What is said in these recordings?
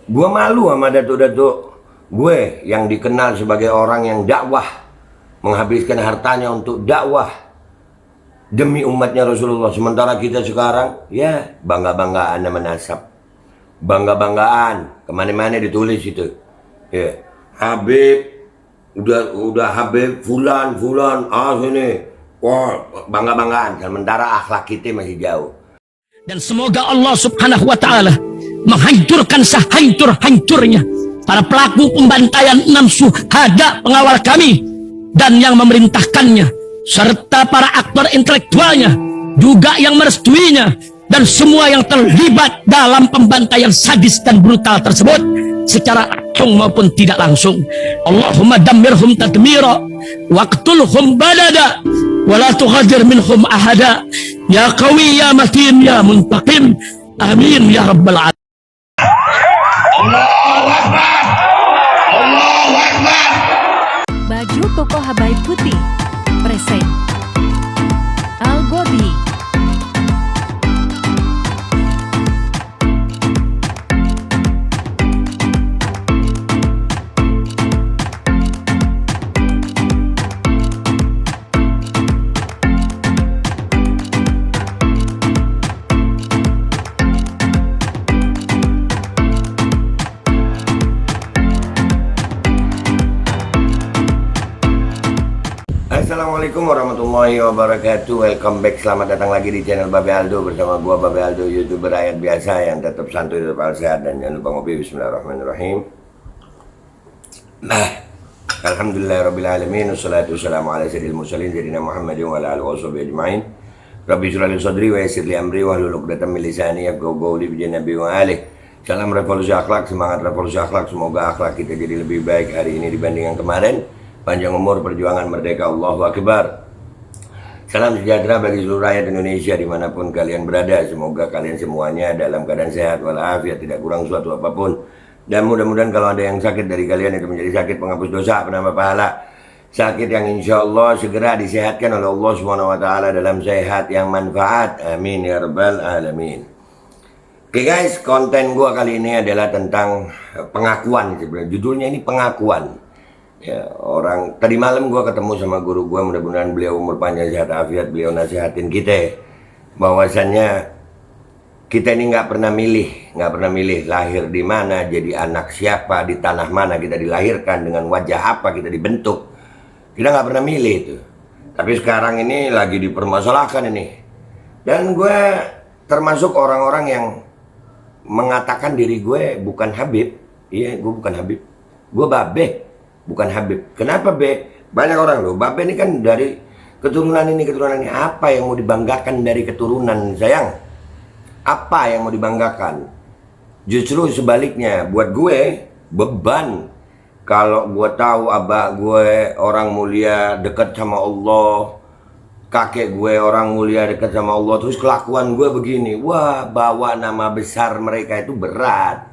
Gue malu sama datuk-datuk gue yang dikenal sebagai orang yang dakwah, menghabiskan hartanya untuk dakwah demi umatnya Rasulullah. Sementara kita sekarang ya bangga-banggaan nama nasab, bangga-banggaan kemana-mana ditulis itu. Ya, Habib udah Habib fulan sini, wah bangga-banggaan. Sementara akhlak kita masih jauh. Dan semoga Allah subhanahu wa ta'ala menghancurkan sehancur-hancurnya para pelaku pembantaian 6 syuhada pengawal kami dan yang memerintahkannya, serta para aktor intelektualnya juga yang merestuinya, dan semua yang terlibat dalam pembantaian sadis dan brutal tersebut secara langsung maupun tidak langsung. Allahumma dammirhum tadmira waqtulhum badada wala tughadir minhum ahada ya qawi ya matin ya muntaqim, amin ya rabbal alamin. Allahu Akbar, Allahu Akbar. Baju koko Habaib putih present Al Gobi. Assalamualaikum warahmatullahi wabarakatuh. Welcome back, selamat datang lagi di channel Babe Aldo bersama gua Babe Aldo, YouTuber rakyat biasa yang tetap santuy, tetap sehat, dan jangan lupa ngopi. Bismillahirrahmanirrahim. Alhamdulillahirrabbilalamin. Wassalatu wassalamu ala sayyidil mursalin sayyidina Muhammadin wa ala alihi washabihi ajma'in. Rabbi shrah li sadri wa yassir li amri wahlul 'uqdatam min lisani yafqahu qawli bi nabi wa alihi. Salam revolusi akhlak, semangat revolusi akhlak. Semoga akhlak kita jadi lebih baik hari ini dibanding yang kemarin. Panjang umur, perjuangan merdeka, Allahu Akbar. Salam sejahtera bagi seluruh rakyat Indonesia dimanapun kalian berada. Semoga kalian semuanya dalam keadaan sehat walafiat, tidak kurang suatu apapun. Dan mudah-mudahan kalau ada yang sakit dari kalian itu menjadi sakit penghapus dosa, penambah pahala. Sakit yang insya Allah segera disehatkan oleh Allah SWT dalam sehat yang manfaat. Amin ya rabbal alamin. Oke guys, konten gua kali ini adalah tentang pengakuan. Judulnya ini pengakuan. Ya, orang tadi malam gue ketemu sama guru gue, mudah-mudahan beliau umur panjang sehat afiat. Beliau nasihatin kita bahwasannya kita ini nggak pernah milih lahir di mana, jadi anak siapa, di tanah mana kita dilahirkan, dengan wajah apa kita dibentuk. Kita nggak pernah milih itu. Tapi sekarang ini lagi dipermasalahkan ini. Dan gue termasuk orang-orang yang mengatakan diri gue bukan Habib. Iya, gue bukan Habib. Gue Babe, bukan Habib. Kenapa Be? Banyak orang loh, Babe ini kan dari keturunan ini. Apa yang mau dibanggakan dari keturunan sayang? Apa yang mau dibanggakan? Justru sebaliknya, buat gue beban. Kalau gue tahu abah gue orang mulia dekat sama Allah, kakek gue orang mulia dekat sama Allah, terus kelakuan gue begini, wah, bawa nama besar mereka itu berat.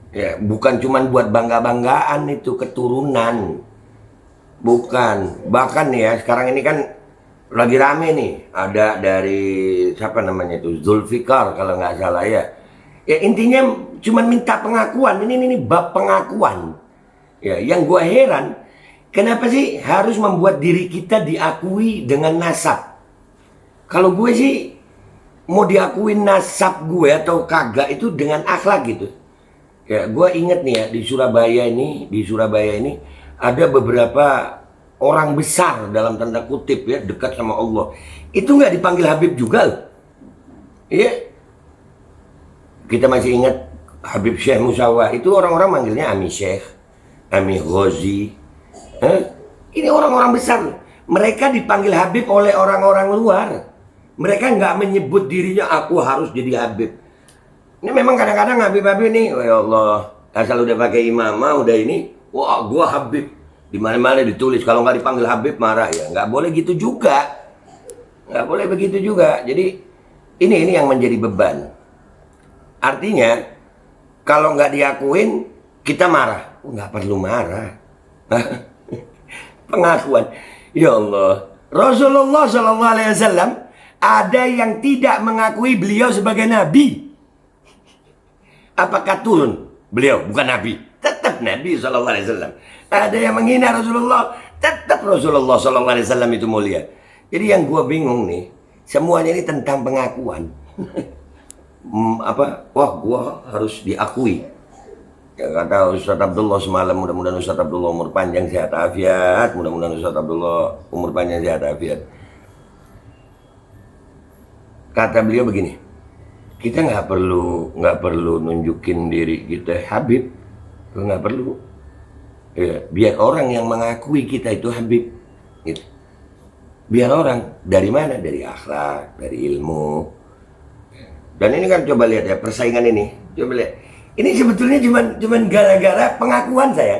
Ya, bukan cuman buat bangga-banggaan itu keturunan. Bukan. Bahkan nih ya, sekarang ini kan lagi rame nih. Ada dari siapa namanya itu, Zulfikar kalau nggak salah ya. Ya intinya cuman minta pengakuan. Ini bab pengakuan. Ya, yang gua heran, kenapa sih harus membuat diri kita diakui dengan nasab? Kalau gue sih mau diakuin nasab gue atau kagak itu dengan akhlak gitu. Ya, gue inget nih ya, di Surabaya ini ada beberapa orang besar dalam tanda kutip ya, dekat sama Allah. Itu nggak dipanggil Habib juga loh. Iya. Kita masih ingat Habib Syekh Musawa, itu orang-orang manggilnya Ami Syekh, Ami Ghazi. Ini orang-orang besar. Mereka dipanggil Habib oleh orang-orang luar. Mereka nggak menyebut dirinya aku harus jadi Habib. Ini memang kadang-kadang Habib-Habib nih, oh ya Allah, asal udah pakai imamah, udah ini, wah gua Habib. Di mana-mana ditulis, kalau nggak dipanggil Habib marah ya. Nggak boleh gitu juga. Nggak boleh begitu juga. Jadi ini yang menjadi beban. Artinya kalau nggak diakuin kita marah. Nggak perlu marah. Pengakuan. Ya Allah. Rasulullah SAW ada yang tidak mengakui beliau sebagai nabi. Apakah turun? Beliau bukan Nabi, tetap Nabi SAW. Ada yang menghina Rasulullah, tetap Rasulullah SAW itu mulia. Jadi yang gue bingung nih, semuanya ini tentang pengakuan. Wah, gue harus diakui. Ya, kata Ustaz Abdullah semalam, mudah-mudahan Ustaz Abdullah umur panjang sehat afiat. Mudah-mudahan Ustaz Abdullah umur panjang sehat afiat. Kata beliau begini, kita nggak perlu nunjukin diri kita Habib, nggak perlu. Ya, biar orang yang mengakui kita itu Habib, gitu. Biar orang dari mana? Dari akhlak, dari ilmu. Dan ini kan coba lihat ya persaingan ini, coba lihat. Ini sebetulnya cuman gara-gara pengakuan saya,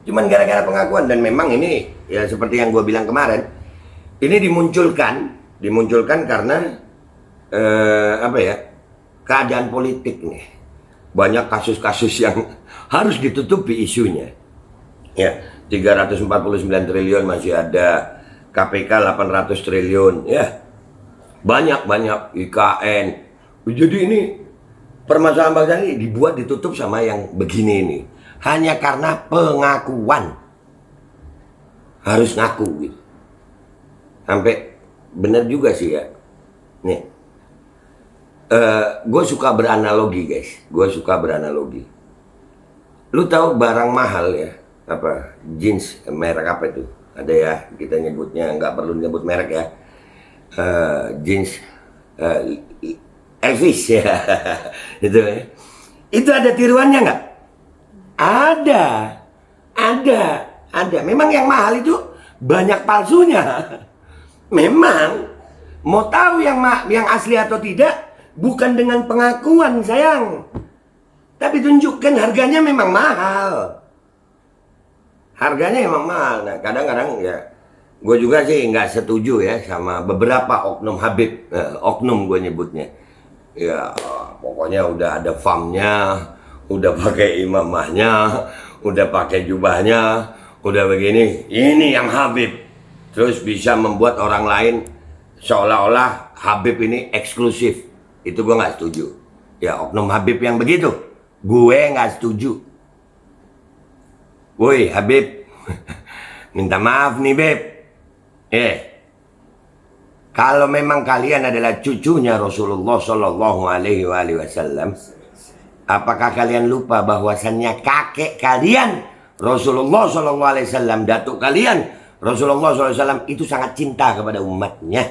cuman gara-gara pengakuan. Dan memang ini ya seperti yang gue bilang kemarin, ini dimunculkan karena keadaan politik nih. Banyak kasus-kasus yang harus ditutupi isunya. Ya, 349 triliun masih ada, KPK 800 triliun, ya. Banyak IKN. Jadi ini permasalahan bangsa ini dibuat ditutup sama yang begini ini. Hanya karena pengakuan. Harus ngaku gitu. Sampai benar juga sih ya. Nih. Gue suka beranalogi guys. Gue suka beranalogi. Lu tahu barang mahal ya? Apa? Jeans merek apa itu? Ada ya, kita nyebutnya nggak perlu nyebut merek ya. Jeans Elvis ya. Itu ada tiruannya nggak? Ada. Memang yang mahal itu banyak palsunya. Memang. Mau tahu yang asli atau tidak, bukan dengan pengakuan sayang, tapi tunjukkan harganya memang mahal. Harganya memang mahal. Nah, kadang-kadang ya, gue juga sih nggak setuju ya sama beberapa oknum Habib, oknum gue nyebutnya. Ya, pokoknya udah ada famnya, udah pakai imamahnya, udah pakai jubahnya, udah begini. Ini yang Habib. Terus bisa membuat orang lain seolah-olah Habib ini eksklusif. Itu gue nggak setuju. Ya, oknum Habib yang begitu, gue nggak setuju. Woi Habib, minta maaf nih Beb. Kalau memang kalian adalah cucunya Rasulullah Shallallahu Alaihi Wasallam, apakah kalian lupa bahwasannya kakek kalian Rasulullah Shallallahu Alaihi Wasallam, datuk kalian Rasulullah SAW itu sangat cinta kepada umatnya.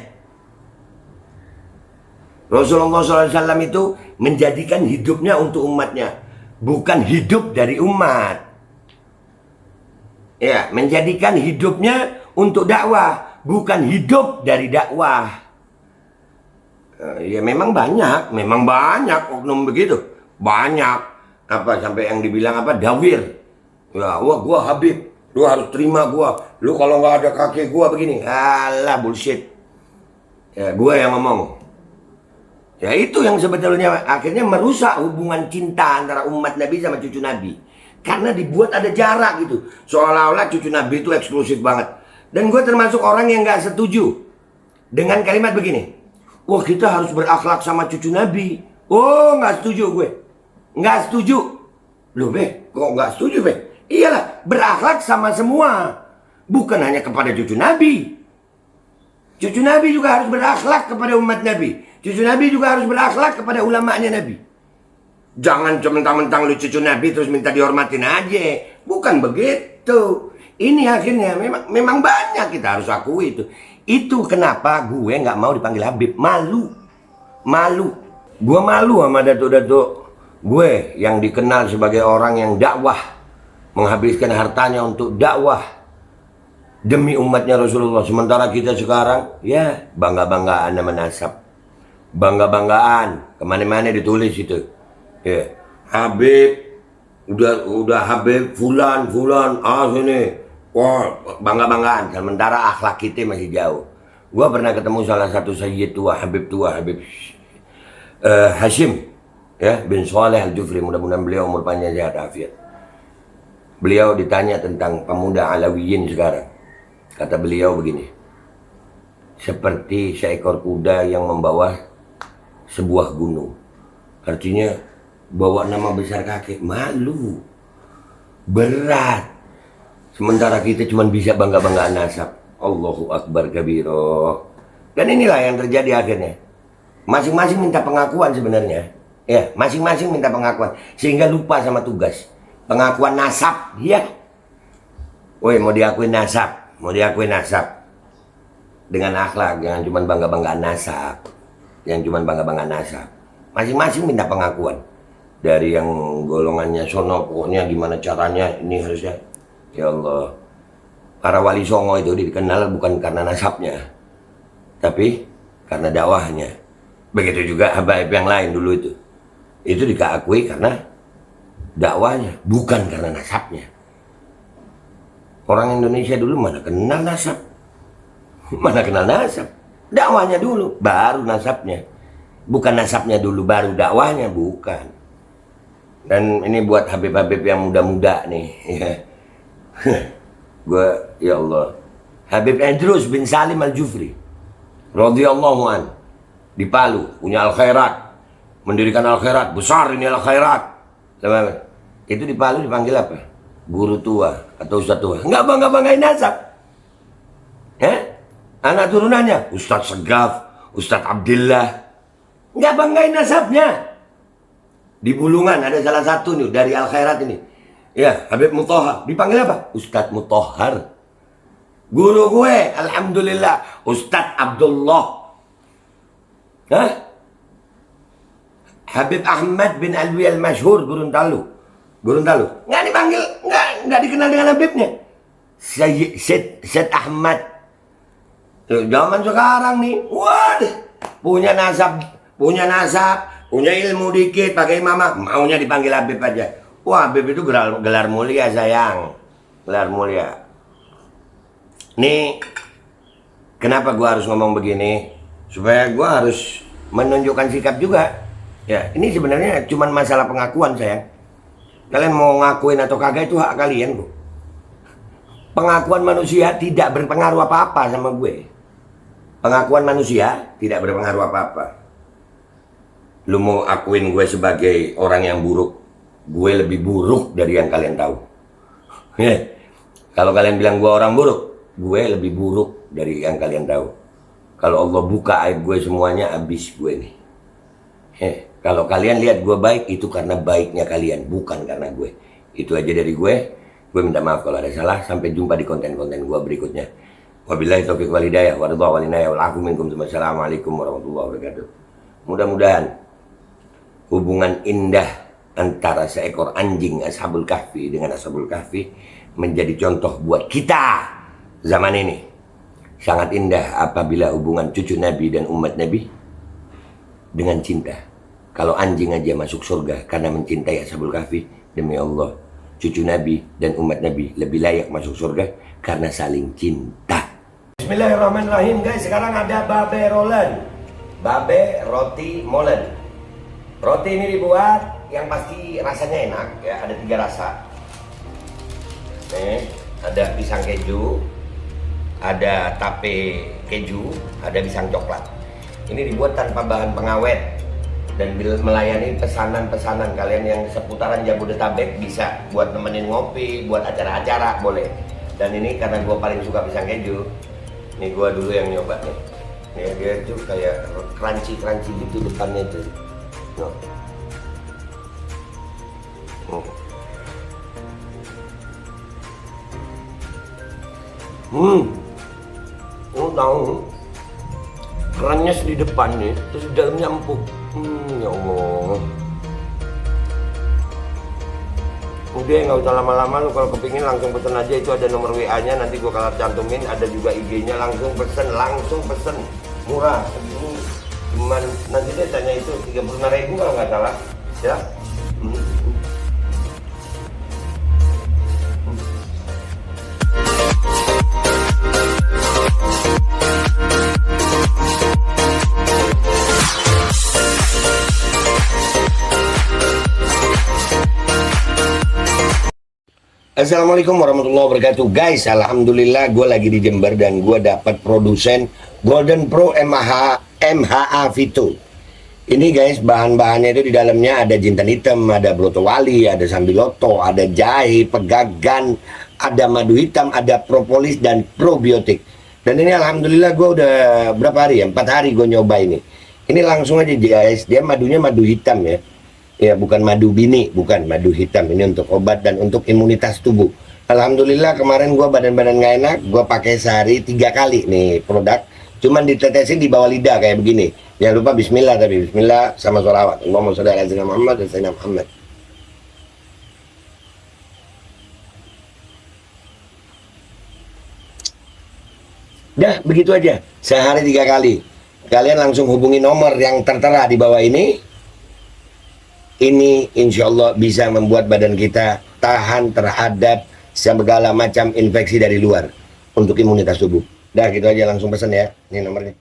Rasulullah SAW itu menjadikan hidupnya untuk umatnya, bukan hidup dari umat. Ya, menjadikan hidupnya untuk dakwah, bukan hidup dari dakwah. Ya memang banyak oknum begitu. Banyak. Sampai yang dibilang dawir. Ya, wah gua Habib, lu harus terima gua. Lu kalau nggak ada kakek gua begini. Alah bullshit. Ya, gua yang ngomong. Ya itu yang sebetulnya akhirnya merusak hubungan cinta antara umat Nabi sama cucu Nabi. Karena dibuat ada jarak gitu. Seolah-olah cucu Nabi itu eksklusif banget. Dan gue termasuk orang yang gak setuju dengan kalimat begini. Wah kita harus berakhlak sama cucu Nabi. Oh gak setuju gue. Gak setuju. Loh Be, kok gak setuju Be? Iyalah, berakhlak sama semua. Bukan hanya kepada cucu Nabi. Cucu Nabi juga harus berakhlak kepada umat Nabi. Cucu Nabi juga harus berakhlak kepada ulamanya Nabi. Jangan mentang-mentang lu cucu Nabi terus minta dihormatin aja. Bukan begitu. Ini akhirnya memang banyak, kita harus akui itu. Itu kenapa gue nggak mau dipanggil Habib. Malu. Gue malu sama datuk-datuk gue yang dikenal sebagai orang yang dakwah, menghabiskan hartanya untuk dakwah demi umatnya Rasulullah. Sementara kita sekarang ya bangga-banggaan sama nasab, bangga-banggaan kemana-mana ditulis itu. Ya, Habib, udah Habib fulan, sini. Wah, bangga-banggaan. Sementara akhlak kita masih jauh. Gua pernah ketemu salah satu sayyid tua, Habib Hashim, ya, bin Saleh Al-Jufri. Mudah-mudahan beliau umur panjang sehat afiat. Beliau ditanya tentang pemuda Alawiyin sekarang. Kata beliau begini. Seperti seekor kuda yang membawa sebuah gunung. Artinya bawa nama besar kakek, malu, berat. Sementara kita cuma bisa bangga-banggaan nasab. Allahu Akbar kabiro. Dan inilah yang terjadi akhirnya. Masing-masing minta pengakuan sebenarnya. Ya, masing-masing minta pengakuan. Sehingga lupa sama tugas. Pengakuan nasab, ya. Woi, mau diakuin nasab. Mau diakuin nasab. Dengan akhlak, jangan cuma bangga-banggaan nasab. Yang cuma bangga-banggaan nasab. Masing-masing minta pengakuan. Dari yang golongannya sono, pokoknya gimana caranya, ini harusnya. Ya Allah. Para wali songo itu dikenal bukan karena nasabnya, tapi karena dakwahnya. Begitu juga habaib yang lain dulu itu. Itu diakui karena dakwahnya, bukan karena nasabnya. Orang Indonesia dulu mana kenal nasab? Mana kenal nasab? Dakwahnya dulu, baru nasabnya. Bukan nasabnya dulu, baru dakwahnya, bukan. Dan ini buat habib-habib yang muda-muda nih. Ya. Gue, ya Allah, Habib Idrus bin Salim Al-Jufri radhiyallahu an di Palu, punya Al-Khairat, mendirikan Al-Khairat, besar ini Al-Khairat. Itu di Palu dipanggil apa? Guru tua atau Ustadz tua. Enggak bangga-banggain nasab. Anak turunannya Ustadz Segaf, Ustadz Abdillah, enggak banggain nasabnya. Di Bulungan ada salah satu nih dari Al-Khairat ini. Ya, Habib Mutahhar. Dipanggil apa? Ustadz Mutahhar. Guru gue, alhamdulillah, Ustadz Abdullah. Habib Ahmad bin Alwi al-Masyhur Gorontalo. Nggak dipanggil, nggak dikenal dengan Habibnya. Syed Ahmad. Tuh, zaman sekarang nih, waduh, punya nasab, punya ilmu dikit, pakai mama, maunya dipanggil Habib aja. Wah, Habib itu gelar mulia sayang. Gelar mulia. Nih, kenapa gua harus ngomong begini? Supaya gua harus menunjukkan sikap juga. Ya, ini sebenarnya cuma masalah pengakuan sayang. Kalian mau ngakuin atau kagak itu hak kalian kok. Pengakuan manusia tidak berpengaruh apa-apa sama gue. Pengakuan manusia tidak berpengaruh apa-apa. Lu mau akuin gue sebagai orang yang buruk, gue lebih buruk dari yang kalian tahu. Kalau kalian bilang gue orang buruk, gue lebih buruk dari yang kalian tahu. Kalau Allah buka aib gue semuanya, habis gue nih. Kalau kalian lihat gue baik, itu karena baiknya kalian, bukan karena gue. Itu aja dari gue. Gue minta maaf kalau ada salah. Sampai jumpa di konten-konten gue berikutnya. Wabillahi taufiq wal hidayah wa ridha wal inayah wal afu minkum. Wassalamualaikum warahmatullahi wabarakatuh. Mudah-mudahan hubungan indah antara seekor anjing Ashabul Kahfi dengan Ashabul Kahfi menjadi contoh buat kita zaman ini. Sangat indah apabila hubungan cucu Nabi dan umat Nabi dengan cinta. Kalau anjing aja masuk surga karena mencintai Ashabul Kahfi, demi Allah, cucu Nabi dan umat Nabi lebih layak masuk surga karena saling cinta. Bismillahirrahmanirrahim guys, sekarang ada babe rolen, babe roti molen. Roti ini dibuat yang pasti rasanya enak ya, ada 3 rasa. Nih, ada pisang keju, ada tape keju, ada pisang coklat. Ini dibuat tanpa bahan pengawet dan melayani pesanan-pesanan kalian yang seputaran Jabodetabek, bisa buat nemenin ngopi, buat acara-acara boleh. Dan ini karena gue paling suka pisang keju, ini gue dulu yang nyoba nih. Nih, dia tuh kayak crunchy gitu depannya tuh. No. Tahu kerannya di depan nih, terus di dalamnya empuk. Ya Allah. Udah nggak usah lama-lama, lu kalau kepingin langsung pesen aja, itu ada nomor WA-nya, nanti gua kalau cantumin, ada juga IG-nya, langsung pesen, murah. Ini cuman nanti dia tanya itu 35.000 kalau nggak salah, ya. Assalamualaikum warahmatullahi wabarakatuh guys. Alhamdulillah gue lagi di Jember dan gue dapat produsen Golden Pro MHA Vito. Ini guys, bahan-bahannya itu di dalamnya ada jintan hitam, ada broto wali, ada sambiloto, ada jahe, pegagan, ada madu hitam, ada propolis dan probiotik. Dan ini alhamdulillah gue udah berapa hari ya? 4 hari gue nyoba ini. Ini langsung aja guys, dia madunya madu hitam ya. Ya bukan madu bini, bukan madu hitam. Ini untuk obat dan untuk imunitas tubuh. Alhamdulillah kemarin gue badan-badan gak enak, gue pakai sehari 3 kali nih produk. Cuman ditetesin di bawah lidah kayak begini. Jangan lupa bismillah, tapi bismillah sama sholawat. Allahumma sholli ala sayyidina Muhammad dan sayyidina Muhammad. Dah begitu aja, sehari 3 kali. Kalian langsung hubungi nomor yang tertera di bawah ini. Ini insya Allah bisa membuat badan kita tahan terhadap segala macam infeksi dari luar untuk imunitas tubuh. Dah gitu aja, langsung pesan ya, ini nomornya.